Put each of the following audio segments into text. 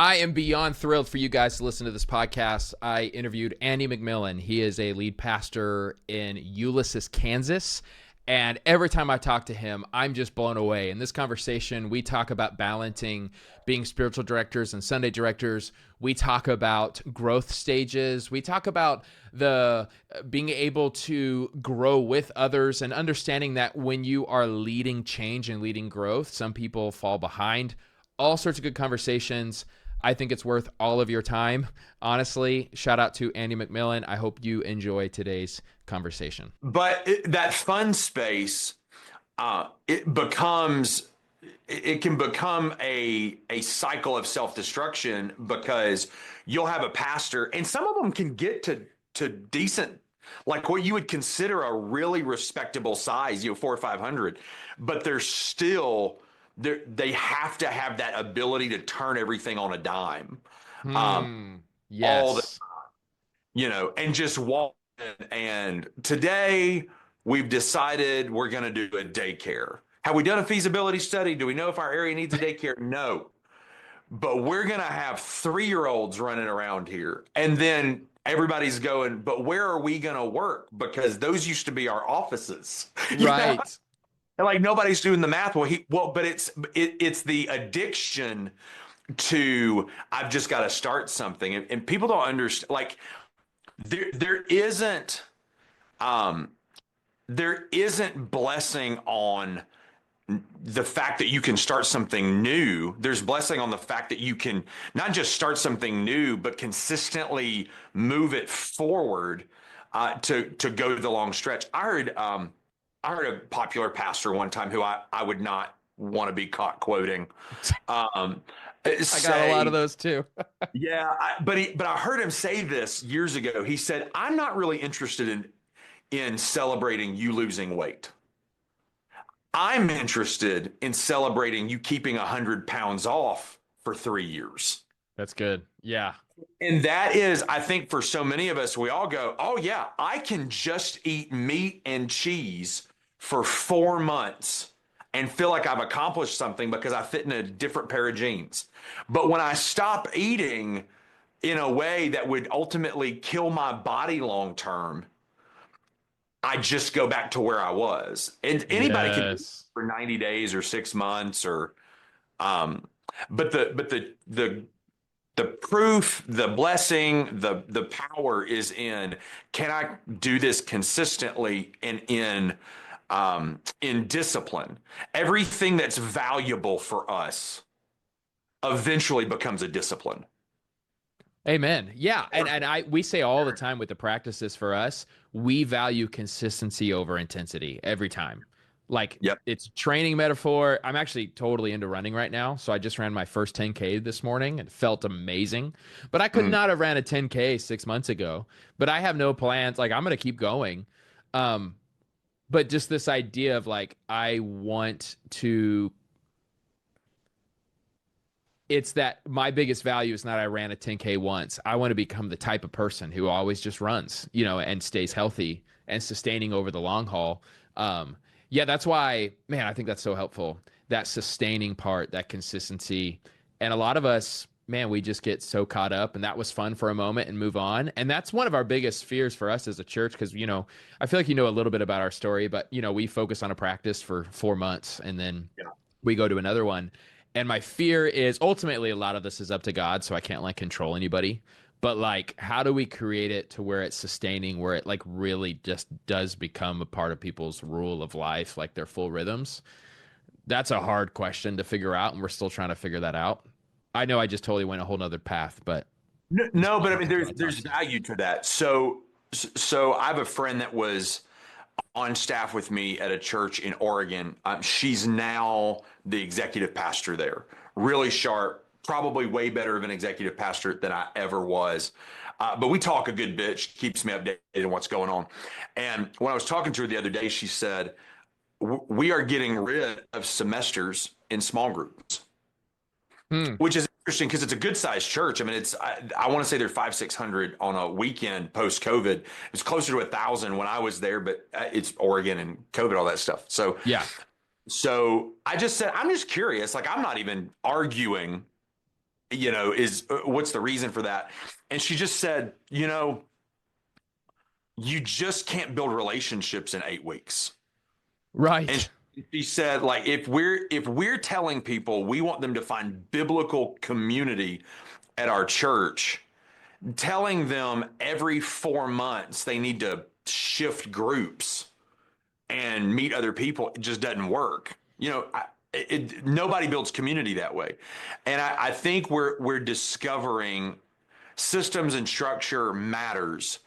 I am beyond thrilled for you guys to listen to this podcast. I interviewed Andy McMillan. He is a lead pastor in Ulysses, Kansas. And every time I talk to him, I'm just blown away. In this conversation, we talk about balancing being spiritual directors and Sunday directors. We talk about growth stages. We talk about the being able to grow with others and understanding that when you are leading change and leading growth, some people fall behind. All sorts of good conversations. I think it's worth all of your time. Honestly, shout out to Andy McMillan. I hope you enjoy today's conversation. But that fun space, it can become a cycle of self-destruction because you'll have a pastor, and some of them can get to decent, like what you would consider a really respectable size, 400 or 500, but they're still they have to have that ability to turn everything on a dime. Yes. All the and just walk in. And today we've decided we're going to do a daycare. Have we done a feasibility study? Do we know if our area needs a daycare? No. But we're going to have 3-year-olds running around here. And then everybody's going, but where are we going to work? Because those used to be our offices. Right. And like nobody's doing the math. But it's the addiction to I've just got to start something, and people don't understand. Like there isn't blessing on the fact that you can start something new. There's blessing on the fact that you can not just start something new, but consistently move it forward to go the long stretch. I heard a popular pastor one time who I would not want to be caught quoting. I got a lot of those too. Yeah, but I heard him say this years ago. He said, "I'm not really interested in celebrating you losing weight. I'm interested in celebrating you keeping 100 pounds off for 3 years." That's good. Yeah. And that is, I think for so many of us, we all go, oh yeah, I can just eat meat and cheese for 4 months and feel like I've accomplished something because I fit in a different pair of jeans. But when I stop eating in a way that would ultimately kill my body long term, I just go back to where I was. And anybody can do it for 90 days or 6 months or but the proof, the blessing, the power is in, can I do this consistently and in discipline? Everything that's valuable for us eventually becomes a discipline. Amen. Yeah. And we say all the time with the practices for us, we value consistency over intensity every time. Like It's training metaphor. I'm actually totally into running right now. So I just ran my first 10K this morning and felt amazing. But I could not have ran a 10K 6 months ago. But I have no plans. Like I'm going to keep going. But just this idea of like, I want to, it's that my biggest value is not I ran a 10K once. I want to become the type of person who always just runs, and stays healthy and sustaining over the long haul. Yeah, that's why, man, I think that's so helpful. That sustaining part, that consistency. And a lot of us, man, we just get so caught up, and that was fun for a moment and move on. And that's one of our biggest fears for us as a church, because, I feel like you know a little bit about our story, but, we focus on a practice for 4 months and then we go to another one. And my fear is ultimately a lot of this is up to God, so I can't like control anybody. But like, how do we create it to where it's sustaining, where it like really just does become a part of people's rule of life, like their full rhythms? That's a hard question to figure out, and we're still trying to figure that out. I know I just totally went a whole nother path, but no, but I mean, there's value to that. So I have a friend that was on staff with me at a church in Oregon. She's now the executive pastor there. Really sharp. Probably way better of an executive pastor than I ever was. But we talk a good bit. She keeps me updated on what's going on. And when I was talking to her the other day, she said, we are getting rid of semesters in small groups, which is interesting because it's a good sized church. I mean, I want to say they're 500-600 on a weekend post COVID. It was closer to 1,000 when I was there, but it's Oregon and COVID, all that stuff. So, yeah. So I just said, I'm just curious. Like, I'm not even arguing is what's the reason for that? And she just said, you just can't build relationships in 8 weeks. And Right. she said, like, if we're telling people we want them to find biblical community at our church, telling them every 4 months they need to shift groups and meet other people, it just doesn't work. Nobody builds community that way. And I think we're discovering systems and structure matters,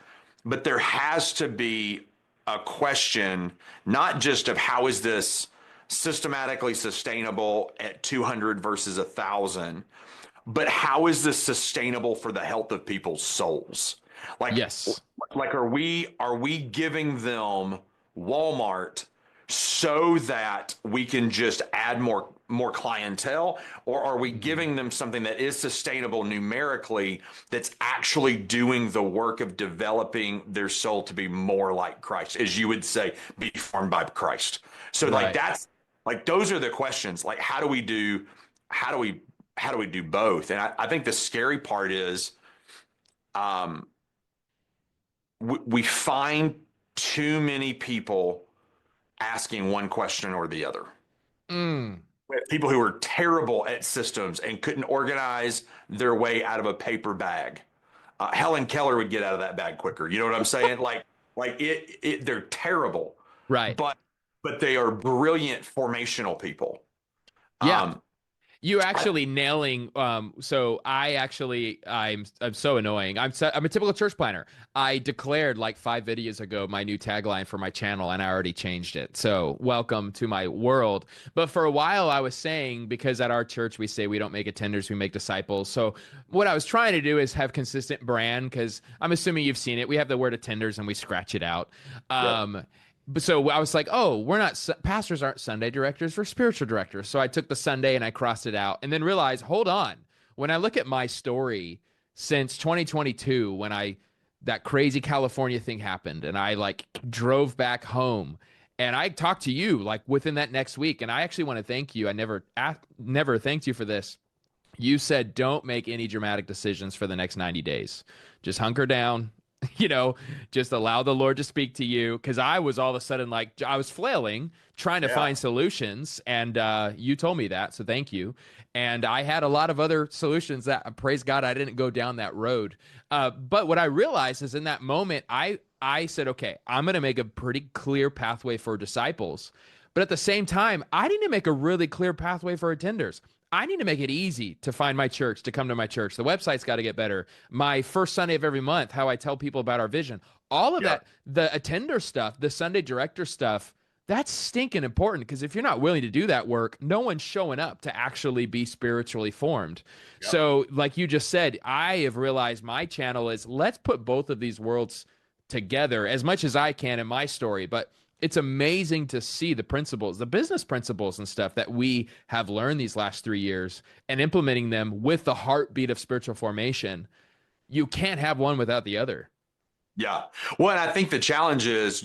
but there has to be a question, not just of how is this systematically sustainable at 200 versus 1,000, but how is this sustainable for the health of people's souls? Like, Yes. like are we giving them Walmart so that we can just add more clientele, or are we giving them something that is sustainable numerically, that's actually doing the work of developing their soul to be more like Christ, as you would say, be formed by Christ? So like Right. that's like those are the questions. Like how do we do both? And I think the scary part is um, we find too many people asking one question or the other. Mm. People who are terrible at systems and couldn't organize their way out of a paper bag. Helen Keller would get out of that bag quicker. You know what I'm saying? They're terrible, Right. but they are brilliant formational people. Yeah. Um, You actually nailing. I'm so annoying. I'm a typical church planner. I declared like 5 videos ago my new tagline for my channel, and I already changed it. So welcome to my world. But for a while, I was saying, because at our church we say we don't make attenders, we make disciples. So what I was trying to do is have consistent brand, because I'm assuming you've seen it. We have the word attenders and we scratch it out. yep. But so I was like, oh, we're not pastors aren't Sunday directors, we're spiritual directors. So I took the Sunday and I crossed it out, and then realized, hold on. When I look at my story since 2022, when that crazy California thing happened, and I like drove back home, and I talked to you like within that next week, and I actually want to thank you. I never thanked you for this. You said don't make any dramatic decisions for the next 90 days. Just hunker down, you know, just allow the Lord to speak to you. Because I was all of a sudden like, I was flailing, trying to Yeah. find solutions. And you told me that. So thank you. And I had a lot of other solutions that, praise God, I didn't go down that road. But what I realized is in that moment, I said, okay, I'm going to make a pretty clear pathway for disciples. But at the same time, I need to make a really clear pathway for attenders. I need to make it easy to find my church, to come to my church. The website's got to get better. My first Sunday of every month, how I tell people about our vision, all of Yep. that, the attender stuff, the Sunday director stuff, that's stinking important, because if you're not willing to do that work, no one's showing up to actually be spiritually formed. Yep. So, like you just said, I have realized my channel is, let's put both of these worlds together as much as I can in my story. But it's amazing to see the principles, the business principles and stuff that we have learned these last 3 years, and implementing them with the heartbeat of spiritual formation. You can't have one without the other. Yeah. Well, and I think the challenge is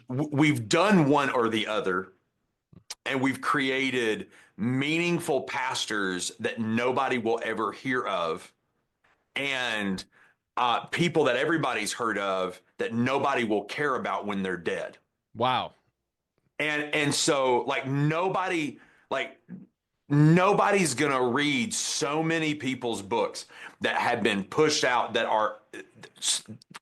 we've done one or the other, and we've created meaningful pastors that nobody will ever hear of, and people that everybody's heard of that nobody will care about when they're dead. Wow. And so like nobody's gonna read so many people's books that have been pushed out that are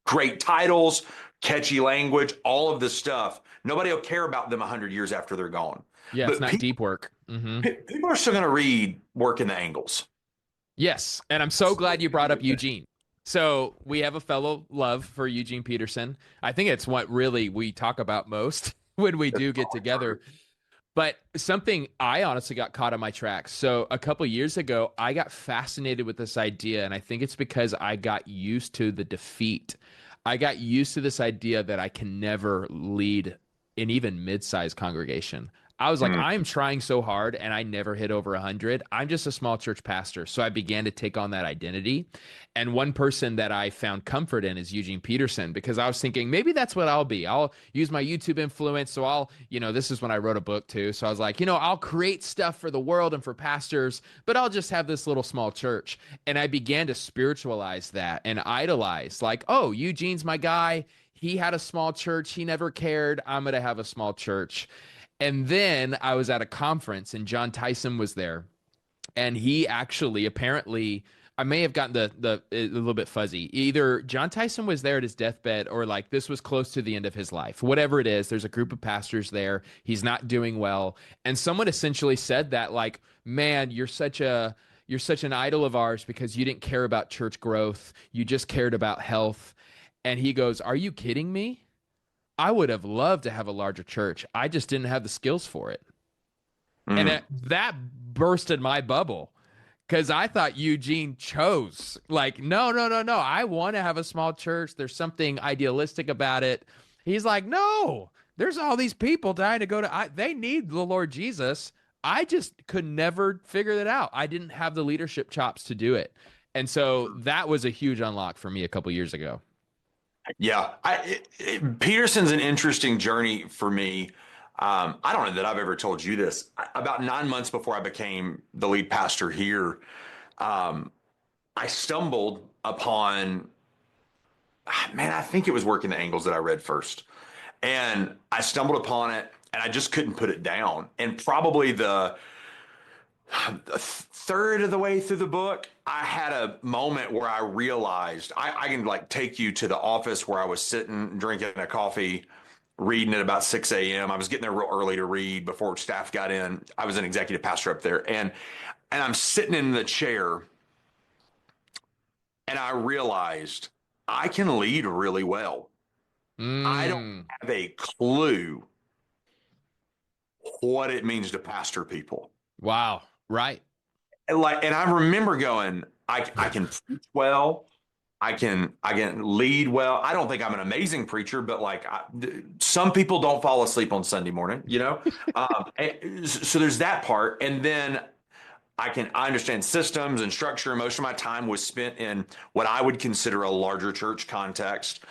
great titles, catchy language, all of this stuff. Nobody will care about them 100 years after they're gone. Yeah, it's But not people, deep work. people are still gonna read Work in the Angles. Yes. And I'm so glad you brought up Eugene. So we have a fellow love for Eugene Peterson. I think it's what really we talk about most when we That's do get probably together. true. But something I honestly got caught on my tracks. So a couple years ago, I got fascinated with this idea, and I think it's because I got used to the defeat. I got used to this idea that I can never lead an even mid-sized congregation. I was like, Mm. I'm trying so hard and I never hit over 100. I'm just a small church pastor. So I began to take on that identity. And one person that I found comfort in is Eugene Peterson, because I was thinking maybe that's what I'll be. I'll use my YouTube influence. So this is when I wrote a book too. So I was like, I'll create stuff for the world and for pastors, but I'll just have this little small church. And I began to spiritualize that and idolize, like, oh, Eugene's my guy. He had a small church. He never cared. I'm going to have a small church. And then I was at a conference and John Tyson was there. And he actually, apparently, I may have gotten the a little bit fuzzy. Either John Tyson was there at his deathbed or like this was close to the end of his life. Whatever it is, there's a group of pastors there. He's not doing well. And someone essentially said that, like, man, you're such an idol of ours because you didn't care about church growth. You just cared about health. And he goes, "Are you kidding me? I would have loved to have a larger church. I just didn't have the skills for it." And Mm. that bursted my bubble because I thought Eugene chose, like, no, no, no, no. I want to have a small church. There's something idealistic about it. He's like, no, there's all these people dying to go they need the Lord Jesus. I just could never figure that out. I didn't have the leadership chops to do it. And so that was a huge unlock for me a couple years ago. Yeah, Peterson's an interesting journey for me. I don't know that I've ever told you this. About 9 months before I became the lead pastor here, I stumbled upon, man, I think it was Working the Angles that I read first. And I stumbled upon it and I just couldn't put it down. And probably the third of the way through the book, I had a moment where I realized I can like take you to the office where I was sitting, drinking a coffee, reading at about 6 a.m. I was getting there real early to read before staff got in. I was an executive pastor up there. And I'm sitting in the chair and I realized I can lead really well. I don't Mm, have a clue what it means to pastor people. wow. Right. And I remember going, I can preach well. I can lead well. I don't think I'm an amazing preacher, but like some people don't fall asleep on Sunday morning, you know? So there's that part. And then I understand systems and structure. Most of my time was spent in what I would consider a larger church context,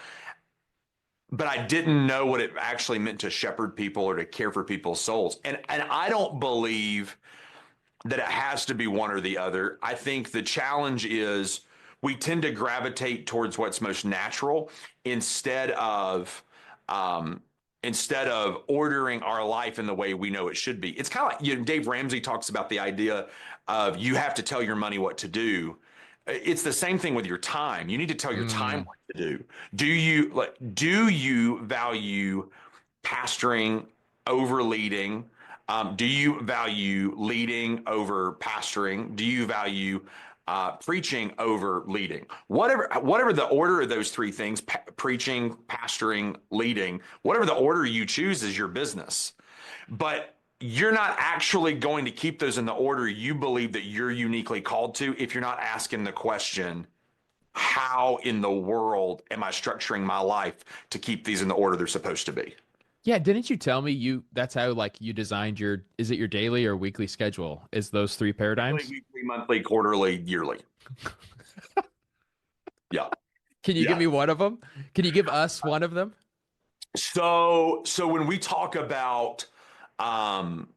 but I didn't know what it actually meant to shepherd people or to care for people's souls. And I don't believe that it has to be one or the other. I think the challenge is we tend to gravitate towards what's most natural instead of ordering our life in the way we know it should be. It's kind of like, Dave Ramsey talks about the idea of you have to tell your money what to do. It's the same thing with your time. You need to tell your time Mm. what to do. Do you value pastoring over leading? Do you value leading over pastoring? Do you value preaching over leading? Whatever the order of those three things, preaching, pastoring, leading, whatever the order you choose is your business. But you're not actually going to keep those in the order you believe that you're uniquely called to if you're not asking the question, how in the world am I structuring my life to keep these in the order they're supposed to be? Yeah, didn't you tell me that's how like you designed is it your daily or weekly schedule? Is those three Daily, paradigms? weekly, monthly, quarterly, yearly. Yeah. Can you give Yeah. me one of them? Can you give us one of them? So when we talk about um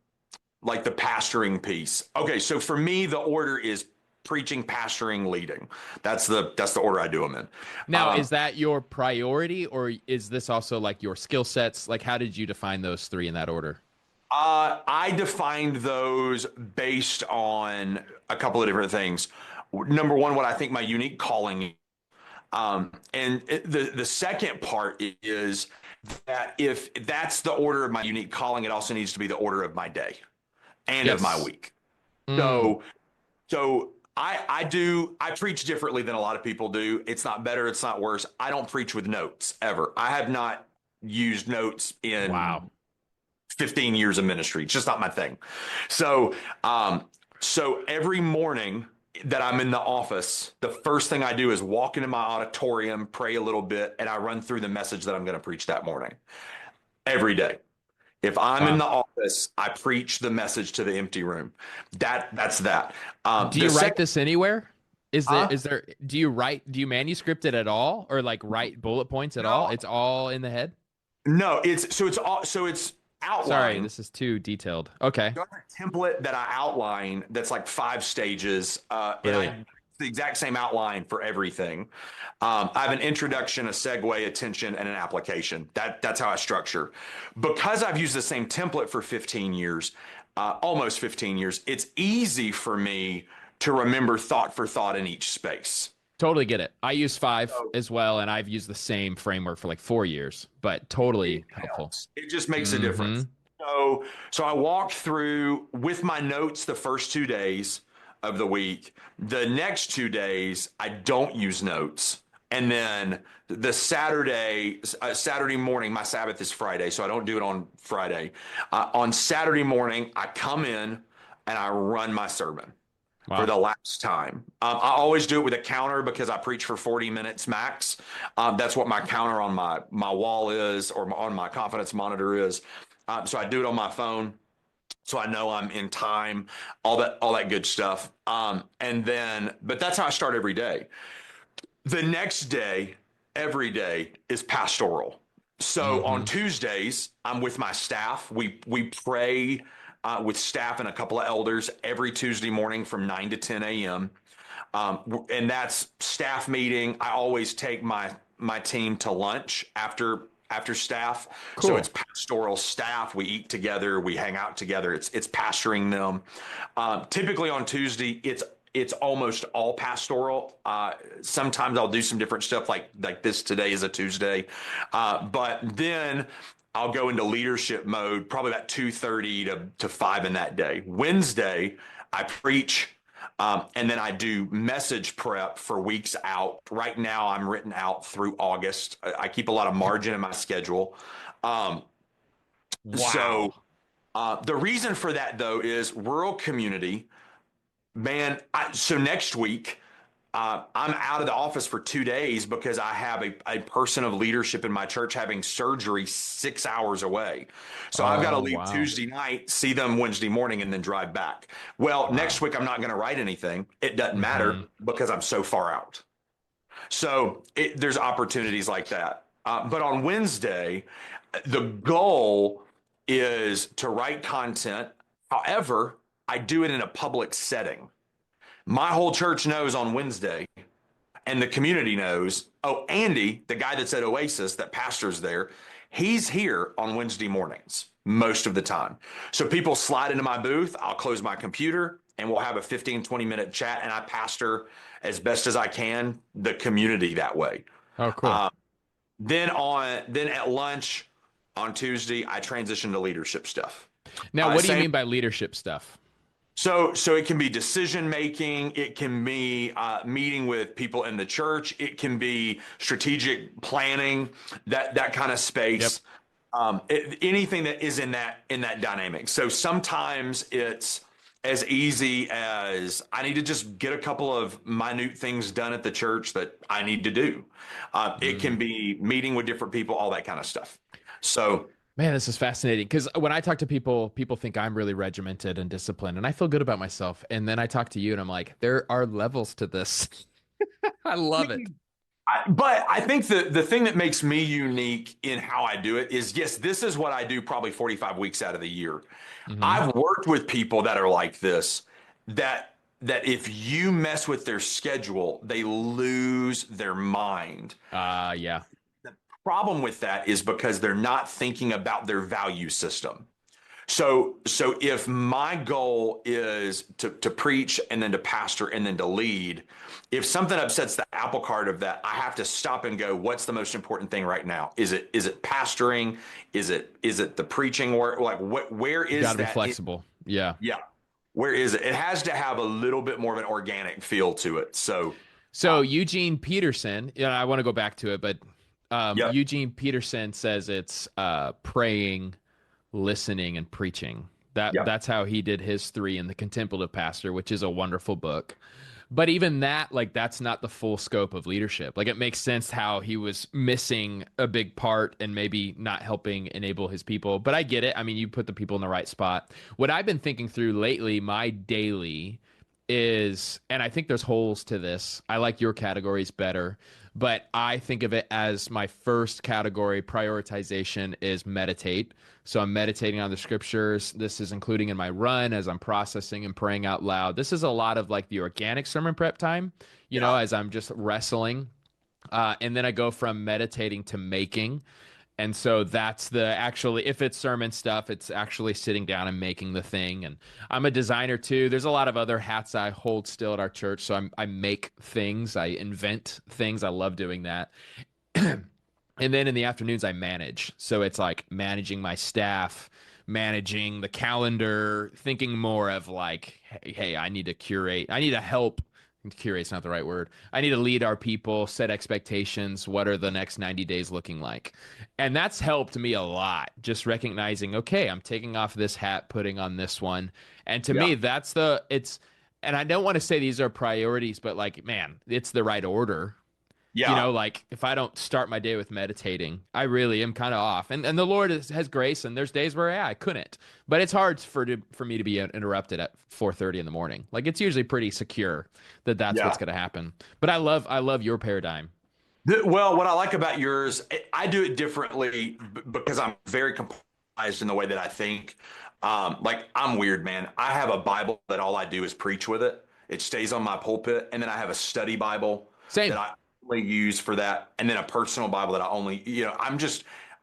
like the pastoring piece. Okay, so for me the order is preaching, pastoring, leading. That's the order I do them in. Now, Um is that your priority or is this also like your skill sets? Like how did you define those three in that order? I defined those based on a couple of different things. Number one, what I think my unique calling is. The second part is that if that's the order of my unique calling, it also needs to be the order of my day and of my Yes. week. Mm. So I preach differently than a lot of people do. It's not better, it's not worse. I don't preach with notes ever. I have not used notes in Wow. 15 years of ministry. It's just not my thing. So so every morning that I'm in the office, the first thing I do is walk into my auditorium, pray a little bit, and I run through the message that I'm going to preach that morning every day. If I'm in Wow. the office, I preach the message to the empty room. That's that. Do The you write second, this anywhere? uh, Do you manuscript it at all or like write bullet points at all? no, It's all in the head? no, it's Sorry, outline. this is too detailed. Okay. I have a template that I outline that's like 5 stages, and Brilliant. the exact same outline for everything. I have an introduction, a segue, attention, and an application. That's how I structure. Because I've used the same template for 15 years, almost 15 years, it's easy for me to remember thought for thought in each space. Totally get it. I use five So as well, and I've used the same framework for like 4 years, but it totally helpful. helps. It just makes a Mm-hmm. difference. So I walk through with my notes the first 2 days of the week. The next 2 days, I don't use notes. And then the Saturday morning, my Sabbath is Friday, so I don't do it on Friday. On Saturday morning, I come in and I run my sermon for Wow. the last time. I always do it with a counter because I preach for 40 minutes max. That's what my counter on my wall is, or on my confidence monitor is. So I do it on my phone, so I know I'm in time, all that good stuff. But that's how I start every day. The next day, every day is pastoral. So on Mm-hmm. Tuesdays, I'm with my staff. We pray with staff and a couple of elders every Tuesday morning from 9 to 10 a.m. And that's staff meeting. I always take my team to lunch after staff. So it's Cool. pastoral staff. We eat together. We hang out together. It's pastoring them. Typically on Tuesday, it's almost all pastoral. Sometimes I'll do some different stuff like this today is a Tuesday. But then I'll go into leadership mode probably about 2:30 to 5 in that day. Wednesday, I preach. And then I do message prep for weeks out. Right now, I'm written out through August. I keep a lot of margin in my schedule. Um, so Wow. the reason for that, though, is rural community. Man, so next week, I'm out of the office for 2 days because I have a person of leadership in my church having surgery 6 hours away. So I've got to Oh, leave wow. Tuesday night, see them Wednesday morning, and then drive back. Well, next Wow. week, I'm not going to write anything. It doesn't Mm-hmm. matter because I'm so far out. So there's opportunities like that. But on Wednesday, the goal is to write content. However, I do it in a public setting. My whole church knows on Wednesday, and the community knows. Oh, Andy, the guy that's at Oasis, that pastors there, he's here on Wednesday mornings most of the time. So people slide into my booth, I'll close my computer, and we'll have a 15, 20-minute chat, and I pastor as best as I can the community that way. Oh, cool. Uh, then at lunch on Tuesday, I transition to leadership stuff. Now, what do you Same mean by leadership stuff? So it can be decision making. It can be meeting with people in the church. It can be strategic planning, that kind of Yep. space. Anything that is in that dynamic. So sometimes it's as easy as I need to just get a couple of minute things done at the church that I need to do. It can Mm. be meeting with different people, all that kind of stuff. So Man, this is fascinating because when I talk to people, people think I'm really regimented and disciplined, and I feel good about myself. And then I talk to you, and I'm like, there are levels to this. I love it. But I think the thing that makes me unique in how I do it is, yes, this is what I do probably 45 weeks out of the year. Hmm. I've worked with people that are like this, that if you mess with their schedule, they lose their mind. Yeah. The problem with that is because they're not thinking about their value system. So if my goal is to preach and then to pastor and then to lead, if something upsets the apple cart of that, I have to stop and go, what's the most important thing right now? Is it pastoring? Is it the preaching work? Like where You got is to be that? flexible. Yeah. Yeah. Where is it? It has to have a little bit more of an organic feel to it. So So Eugene Peterson, I want to go back to it, but yeah, Eugene Peterson says it's praying, listening, and preaching. yeah. That's how he did his three in The Contemplative Pastor, which is a wonderful book. But even that, like, that's not the full scope of leadership. Like, it makes sense how he was missing a big part and maybe not helping enable his people. But I get it. I mean, you put the people in the right spot. What I've been thinking through lately, my daily is, and I think there's holes to this. I like your categories better, but I think of it as my first category prioritization is meditate. So I'm meditating on the scriptures. This is including in my run as I'm processing and praying out loud. This is a lot of like the organic sermon prep time, Yeah. as I'm just wrestling. And then I go from meditating to making. And so that's the actually, if it's sermon stuff, it's actually sitting down and making the thing. And I'm a designer too. There's a lot of other hats I hold still at our church. So I make things, I invent things. I love doing that. And then in the afternoons, I manage. So it's like managing my staff, managing the calendar, thinking more of like, hey, I need to curate, I need to help. Curate's not the right word. I need to lead our people, set expectations. What are the next 90 days looking like? And that's helped me a lot. Just recognizing, okay, I'm taking off this hat, putting on this one. And to Yeah. me, and I don't want to say these are priorities, but like, man, it's the right order. Yeah. Like if I don't start my day with meditating, I really am kind of off. And the Lord has grace, and there's days where I couldn't. But it's hard for me to be interrupted at 4:30 in the morning. Like it's usually pretty secure that that's Yeah. what's going to happen. But I love your paradigm. Well, what I like about yours, I do it differently because I'm very compromised in the way that I think. Like I'm weird, man. I have a Bible that all I do is preach with it. It stays on my pulpit, and then I have a study Bible that Same. I only use for that, and then a personal Bible that I only,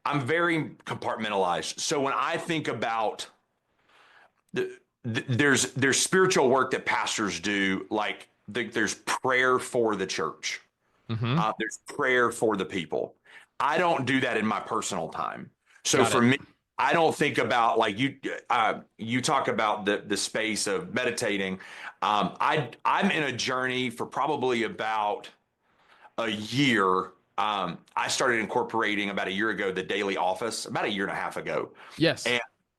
I'm very compartmentalized. So when I think about there's spiritual work that pastors do, like there's prayer for the church. Mm-hmm. There's prayer for the people. I don't do that in my personal time. So Got for it. me, I don't think about like you. You talk about the space of meditating. I'm in a journey for probably about a year. I started incorporating about a year ago the daily office, about a year and a half ago, Yes.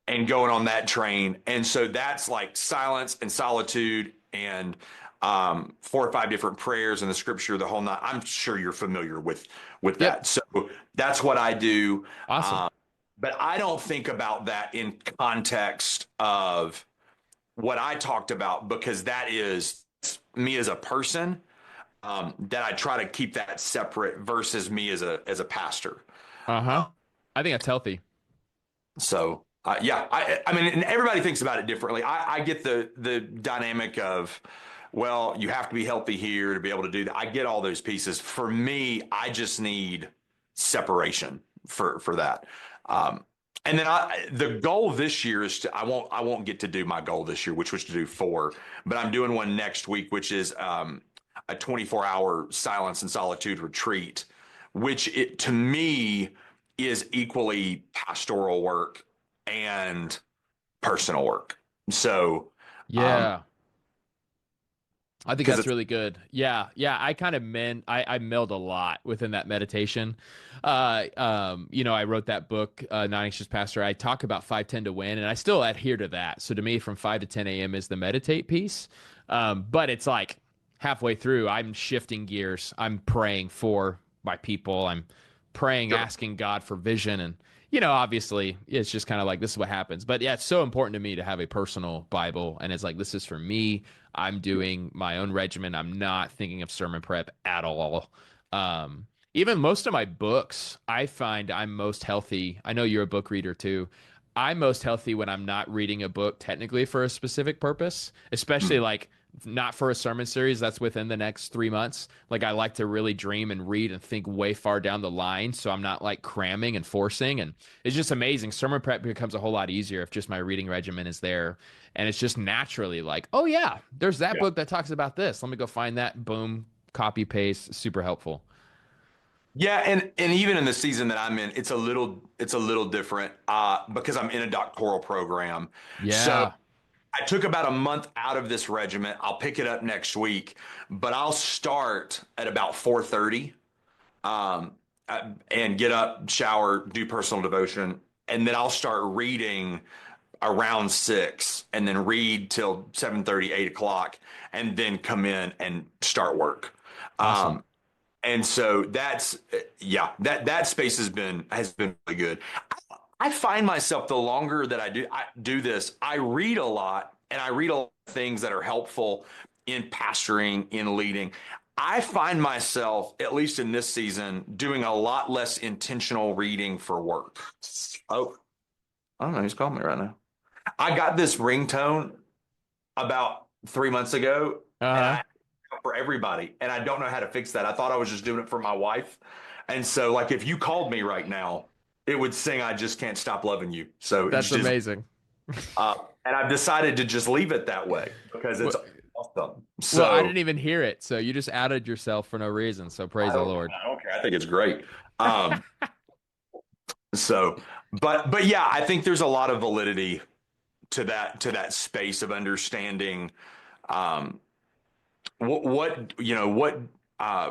and going on that train. And so that's like silence and solitude and 4 or 5 different prayers in the scripture, the whole night. I'm sure you're familiar with Yep. that. So that's what I do. Awesome. But I don't think about that in context of what I talked about because that is me as a person. That I try to keep that separate versus me as a pastor. Uh-huh. I think that's healthy. So yeah, I mean, and everybody thinks about it differently. I get the dynamic of, well, you have to be healthy here to be able to do that. I get all those pieces. For me, I just need separation for that. And then the goal this year is I won't get to do my goal this year, which was to do 4, but I'm doing one next week, which is a 24-hour silence and solitude retreat, which to me is equally pastoral work and personal work. So, Yeah. I think because that's it's really good. Yeah, yeah. I kind of I meld a lot within that meditation. I wrote that book, Not Anxious Pastor. I talk about 5:10 to win, and I still adhere to that. So to me, from 5 to 10 a.m. is the meditate piece. But it's like halfway through, I'm shifting gears. I'm praying for my people. I'm praying, sure. asking God for vision, and obviously, it's just kind of like this is what happens. But yeah, it's so important to me to have a personal Bible, and it's like this is for me. I'm doing my own regimen. I'm not thinking of sermon prep at all. Even most of my books, I find I'm most healthy. I know you're a book reader too. I'm most healthy when I'm not reading a book technically for a specific purpose, especially Mm. like not for a sermon series that's within the next 3 months. Like I like to really dream and read and think way far down the line. So I'm not like cramming and forcing. And it's just amazing. Sermon prep becomes a whole lot easier if just my reading regimen is there. And it's just naturally like, oh yeah, there's that Yeah. book that talks about this. Let me go find that. Boom, copy paste. Super helpful. Yeah, and even in the season that I'm in, it's a little different because I'm in a doctoral program. So Yeah. I took about a month out of this regiment. I'll pick it up next week, but I'll start at about 4:30 and get up, shower, do personal devotion, and then I'll start reading around 6 and then read till 7:30, 8 o'clock, and then come in and start work. Awesome. And so that space has been really good. I find myself, the longer that I do this, I read a lot, and I read a lot of things that are helpful in pastoring, in leading. I find myself, at least in this season, doing a lot less intentional reading for work. Oh, I don't know who's calling me right now. I got this ringtone about 3 months ago, and Uh-huh. I for everybody, and I don't know how to fix that. I thought I was just doing it for my wife, and so like if you called me right now, it would sing "I Just Can't Stop Loving You." So it's That's just, amazing. and I've decided to just leave it that way because Well, it's awesome. well, I So didn't even hear it, so you just outed yourself for no reason. So praise I the don't, Lord. I don't care. I think it's great. Um, so, but yeah, I think there's a lot of validity to that space of understanding um, what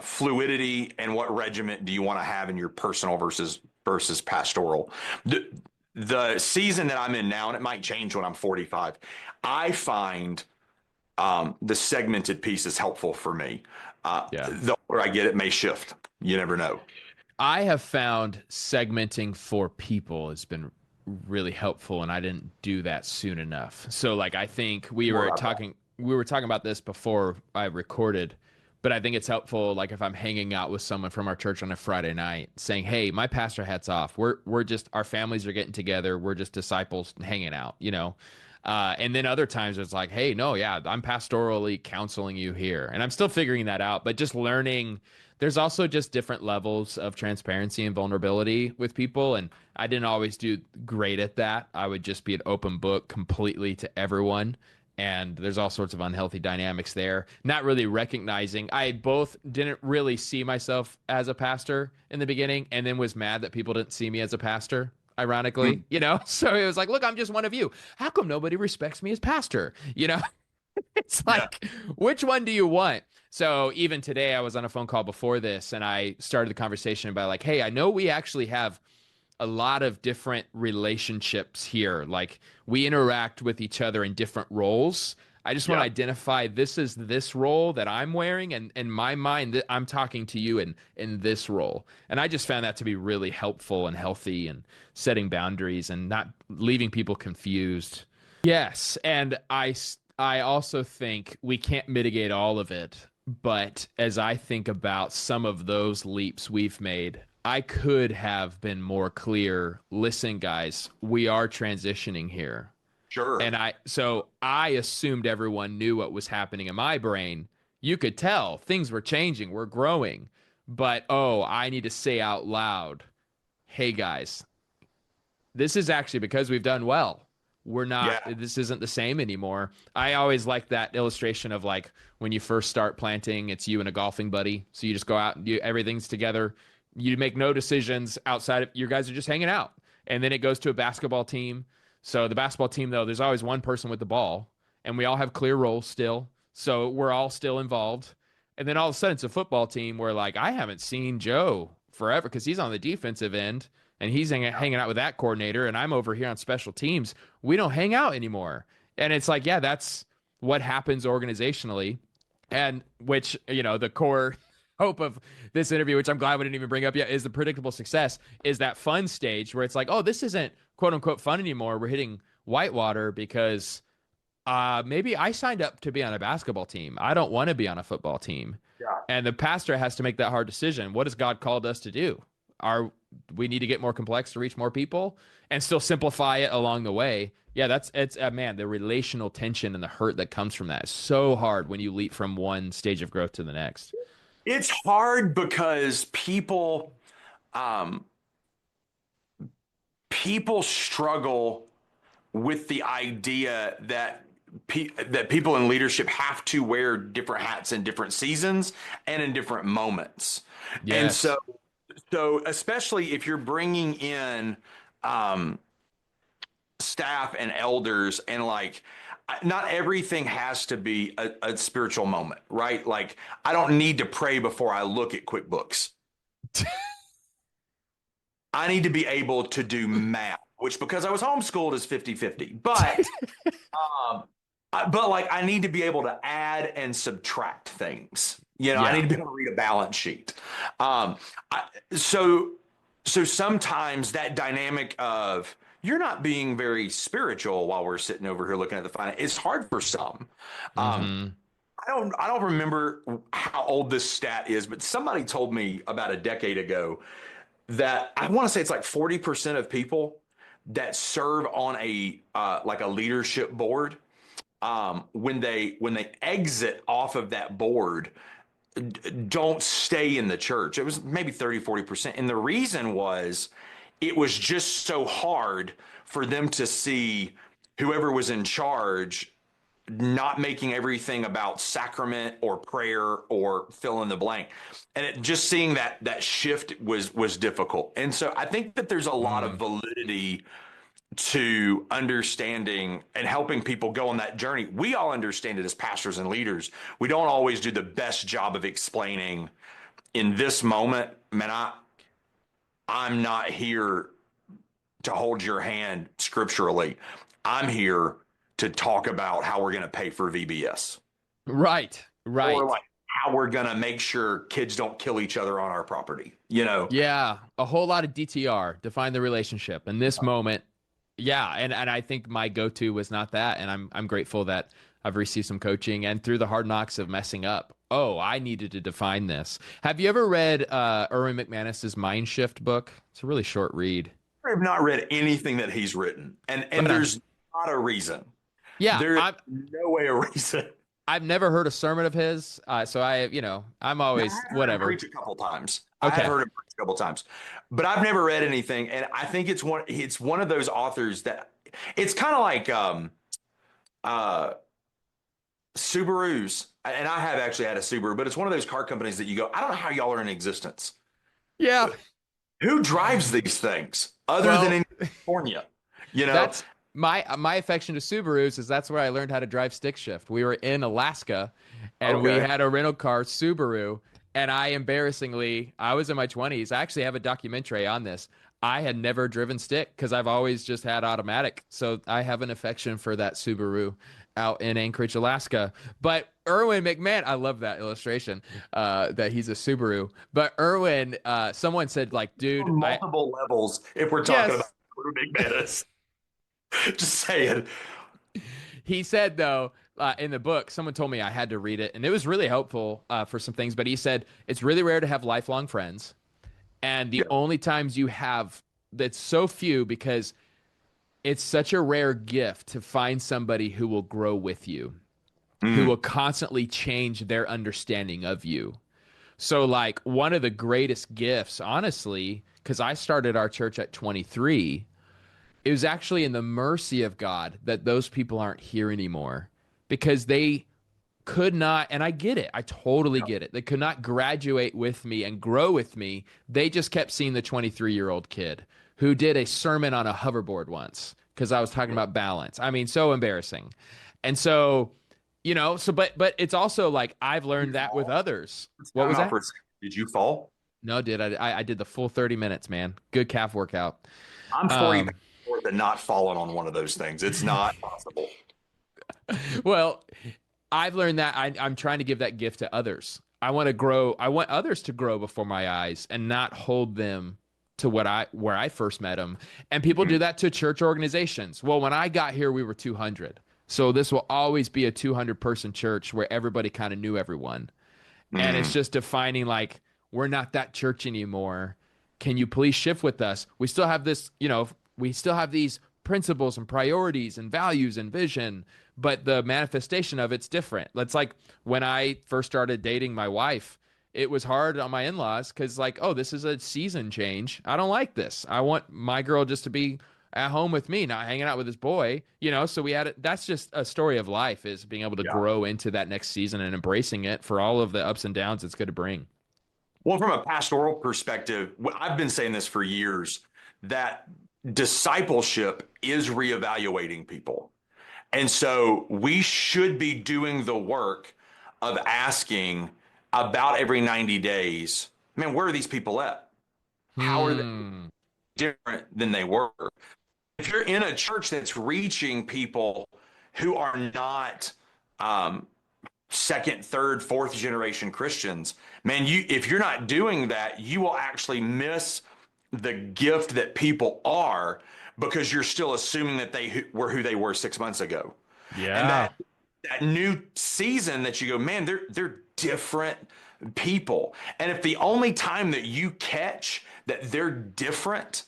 fluidity and what regiment do you want to have in your personal versus pastoral. The season that I'm in now, and it might change when I'm 45, I find the segmented piece is helpful for me. Yeah. The older I get, it may shift. You never know. I have found segmenting for people has been really helpful, and I didn't do that soon enough. So like I think More about that. we were talking about this before I recorded, but I think it's helpful like if I'm hanging out with someone from our church on a Friday night saying, "Hey, my pastor hats off. We're just our families are getting together. We're just disciples hanging out, you know." And then other times it's like, "Hey, no, yeah, I'm pastorally counseling you here." And I'm still figuring that out, but just learning there's also just different levels of transparency and vulnerability with people. And I didn't always do great at that. I would just be an open book completely to everyone. And there's all sorts of unhealthy dynamics there. Not really recognizing. I both didn't really see myself as a pastor in the beginning and then was mad that people didn't see me as a pastor, ironically, Hmm. you know? So it was like, look, I'm just one of you. How come nobody respects me as pastor? You know? It's Yeah. like, which one do you want? So even today, I was on a phone call before this, and I started the conversation by like, "Hey, I know we actually have a lot of different relationships here. Like we interact with each other in different roles. I just want to Yeah. identify this is this role that I'm wearing, and in my mind, that I'm talking to you in this role." And I just found that to be really helpful and healthy, and setting boundaries and not leaving people confused. Yes, and I also think we can't mitigate all of it, but as I think about some of those leaps we've made, I could have been more clear. Listen, guys, we are transitioning here. Sure. So I assumed everyone knew what was happening in my brain. You could tell things were changing, we're growing. But oh, I need to say out loud, "Hey guys, this is actually because we've done well. We're not, Yeah. this isn't the same anymore." I always like that illustration of like when you first start planting, it's you and a golfing buddy. So you just go out and everything's together. You make no decisions outside of your guys are just hanging out. And then it goes to a basketball team. So the basketball team, though, there's always one person with the ball, and we all have clear roles still. So we're all still involved. And then all of a sudden, it's a football team where, like, I haven't seen Joe forever because he's on the defensive end and he's hanging out with that coordinator, and I'm over here on special teams. We don't hang out anymore. And it's like, yeah, that's what happens organizationally. And which, you know, the core hope of this interview, which I'm glad we didn't even bring up yet, is the predictable success, is that fun stage where it's like, oh, this isn't quote unquote fun anymore. We're hitting Whitewater because maybe I signed up to be on a basketball team. I don't want to be on a football team. Yeah. And the pastor has to make that hard decision. What has God called us to do? Are we need to get more complex to reach more people and still simplify it along the way? Yeah, it's man, the relational tension and the hurt that comes from that is so hard when you leap from one stage of growth to the next. It's hard because um, people struggle with the idea that that people in leadership have to wear different hats in different seasons and in different moments. And so, Yes. especially if you're bringing in um, staff and elders, and like, not everything has to be a spiritual moment, right? Like, I don't need to pray before I look at QuickBooks. I need to be able to do math which because I was homeschooled is 50-50. Um, but like I need to be able to add and subtract things. I need Yeah. to be able to read a balance sheet. Um, I, so so sometimes that dynamic of you're not being very spiritual while we're sitting over here looking at the finance, it's hard for some. Um, Hmm. I don't remember how old this stat is, but somebody told me about a decade ago that I want to say it's like 40% of people that serve on a like a leadership board, when they exit off of that board, don't stay in the church. It was maybe 30-40%. And the reason was it was just so hard for them to see whoever was in charge not making everything about sacrament or prayer or fill in the blank. And just seeing that shift was difficult. And so I think that there's a lot of Mm. validity to understanding and helping people go on that journey. We all understand it as pastors and leaders. We don't always do the best job of explaining in this moment, man, I'm not here to hold your hand scripturally. I'm here to talk about how we're going to pay for VBS, Right. or Right. like how we're going to make sure kids don't kill each other on our property. Yeah. A whole lot of DTR, define the relationship. In this moment, yeah. And I think my go-to was not that. And I'm grateful that I've received some coaching and through the hard knocks of messing up. Oh, I needed to define this. Have you ever read Erwin McManus's Mind Shift book? It's a really short read. I have not read anything that he's written, and But there's not a reason. yeah, There's no way a reason. I've never heard a sermon of his. So I'm Now, I always have heard him whatever. preach a couple times. I have Okay. heard him preach a couple times, but I've never read anything. And I think it's one of those authors that it's kind of like uh, Subarus. And I have actually had a Subaru, but it's one of those car companies that you go, I don't know how y'all are in existence. Yeah. Who drives these things other than Well, in California? You know, that's my affection to Subarus is that's where I learned how to drive stick shift. We were in Alaska and we okay. had a rental car Subaru and I was in my 20s. I actually have a documentary on this. I had never driven stick because I've always just had automatic. So I have an affection for that Subaru out in Anchorage, Alaska. But Erwin McMahon, I love that illustration that he's a Subaru. But Erwin, someone said like, dude, On I multiple levels, if we're talking about yes. big menace. Just saying. He said though in the book, someone told me I had to read it, and it was really helpful for some things. But he said it's really rare to have lifelong friends, and the Yeah. only times you have that's so few because it's such a rare gift to find somebody who will grow with you, who will Mm. constantly change their understanding of you. So, like, one of the greatest gifts, honestly, because I started our church at 23, it was actually in the mercy of God that those people aren't here anymore because they could not, and I get it, I totally Yeah. get it. They could not graduate with me and grow with me. They just kept seeing the 23-year-old kid who did a sermon on a hoverboard once because I was talking about balance. I mean, so embarrassing. And so, but it's also like I've Did you learned that with fall? others. Let's What time was out that? for a second. Did you fall? No, did I did the full 30 minutes, man. Good calf workout. I'm 40 Um, pounds short than not falling on one of those things. It's not possible. well, I've learned that I'm trying to give that gift to others. I want to grow. I want others to grow before my eyes and not hold them to where I first met them. And people Mm. do that to church organizations. Well, when I got here, we were 200. So this will always be a 200 person church where everybody kind of knew everyone. And it's Mm. just defining like we're not that church anymore. Can you please shift with us? We still have this, we still have these principles and priorities and values and vision, but the manifestation of it's different. That's like when I first started dating my wife, it was hard on my in-laws because like, oh, this is a season change. I don't like this. I want my girl just to be at home with me, not hanging out with this boy. So we had that's just a story of life is being able to Yeah. grow into that next season and embracing it for all of the ups and downs it's going to bring. Well, from a pastoral perspective, I've been saying this for years that discipleship is reevaluating people. And so we should be doing the work of asking about every 90 days, man, where are these people at? How are they Hmm. different than they were? if you're in a church that's reaching people who are not second, third, fourth generation Christians, man, if you're not doing that, you will actually miss the gift that people are because you're still assuming that they were who they were 6 months ago. And Yeah. that new season that you go, man, they're different people. And if the only time that you catch that they're different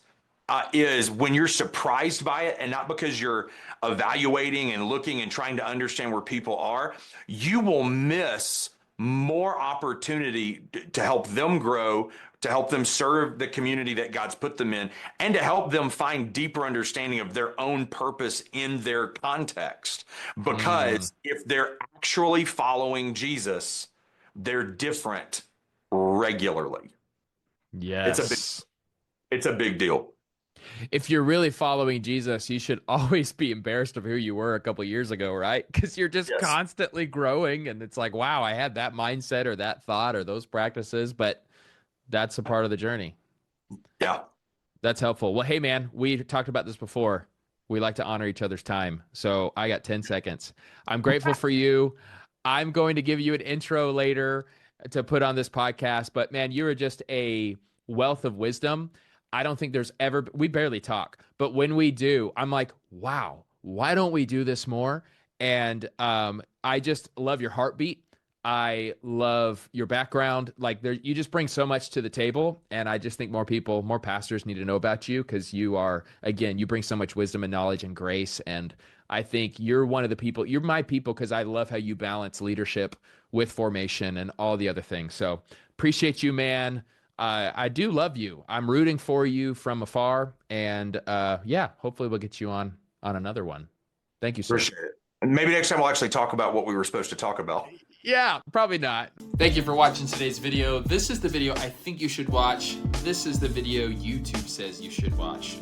is when you're surprised by it and not because you're evaluating and looking and trying to understand where people are, you will miss more opportunity to help them grow, to help them serve the community that God's put them in, and to help them find deeper understanding of their own purpose in their context. Because if they're actually following Jesus, they're different regularly. Yes. It's a big deal. If you're really following Jesus, you should always be embarrassed of who you were a couple years ago, right? Because you're just constantly growing, and it's like, wow, I had that mindset or that thought or those practices, but that's a part of the journey. Yeah. That's helpful. Well, hey, man, we talked about this before. We like to honor each other's time. So I got 10 seconds. I'm grateful for you. I'm going to give you an intro later to put on this podcast, but man, you are just a wealth of wisdom. I don't think there's ever, we barely talk, but when we do, I'm like, wow, why don't we do this more? And I just love your heartbeat. I love your background. Like you just bring so much to the table. And I just think more people, more pastors need to know about you because you are, again, you bring so much wisdom and knowledge and grace. And I think you're one of the people, you're my people because I love how you balance leadership with formation and all the other things. So appreciate you, man. I do love you. I'm rooting for you from afar. And yeah, hopefully we'll get you on another one. Thank you, sir. Appreciate it. And maybe next time we'll actually talk about what we were supposed to talk about. Yeah, probably not. Thank you for watching today's video. This is the video I think you should watch. This is the video YouTube says you should watch.